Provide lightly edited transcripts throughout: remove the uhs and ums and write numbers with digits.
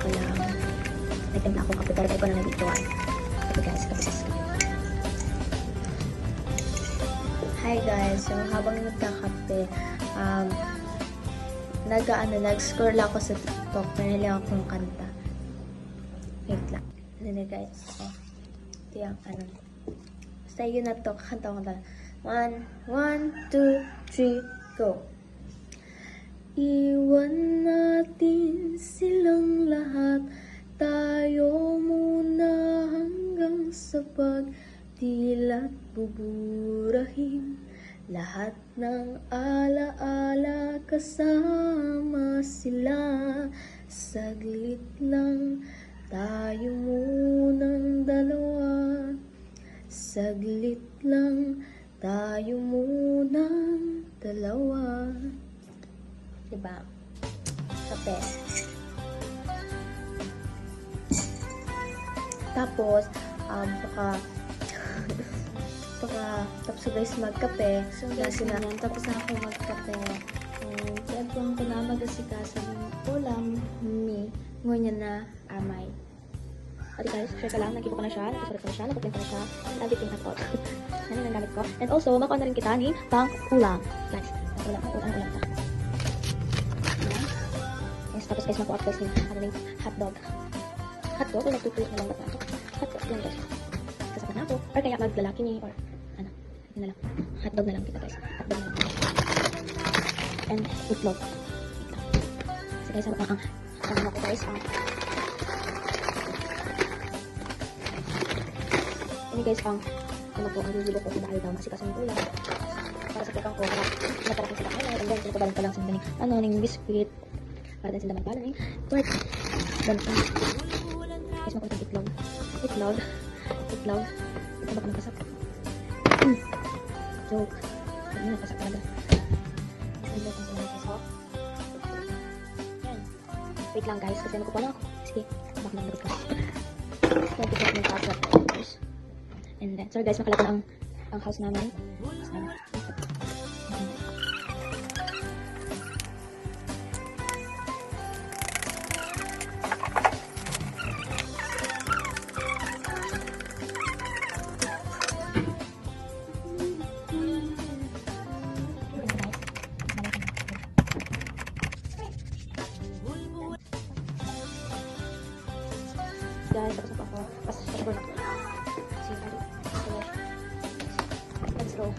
ko lang. Nagtimpla akong kape pero kayo ko na nag-ituan. Kape guys, kape sis. Hi guys, so habang nagkakape, nag-scroll ako sa TikTok, pinili akong kanta. Wait lang. Ano na guys? Oh, ito yung basta yun na to, kakanta ko na. 1, 2, 3, go! Iwan natin silang lahat, tayo muna hanggang sa pagdilat buburahin. Lahat ng alaala kasama sila, saglit lang tayo munang dalawa, saglit lang tayo munang dalawa. Diba? Kape. Tapos, tapos guys magkape. So guys, tapos na ako magkape. And kaya ko na mag-asikaso ng ulam ni ngunya na amay. Okay guys, share ka lang. Nag-ipo ko na siya. Nagsusulat ko na siya. Nagpapin ko na siya. And I'll be pink hot. Yan yung gamit ko. And also, makuha na rin kita ni pang ulam. Guys, ulam ta. Yes, tapos guys, makuha ko guys ni hotdog. Hotdog, o nagtutuloy na lang ba ito? Hotdog, yan guys. Kasama na ako. Or kaya maglalaki ni, or ano, yun na lang. Hotdog na lang kita guys. Hotdog na lang. And itlog. So guys, ang ako guys, ini guys, ang gugulo ko kung dahil daw masikaso ng ulam. Para sa tikang ko, natarating sila kayo. And then, sinapabalan ko lang sa ning biscuit. Para din sila magbalan eh. But, ganito. Guys, makulit ang itlog. Itlog. Ito ba ko nagpasak? Joke. Hindi nagpasak talaga. Itlog ang sila guys, ho. Yan. Wait lang guys, kasi nakukuha na ako. Sige, baka nang ko. Thank you for yung password. And then, sorry guys, nakalap na ang house namin. Guys, tapos ako. Tapos ako na. Let's go.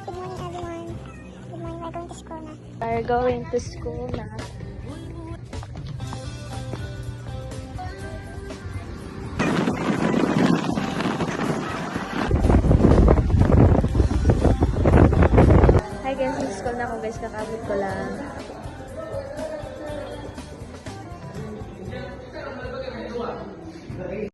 Good morning everyone. Good morning, we're going to school na. We're going to school na. Hi guys, sa school na ako guys, kakabot ko lang.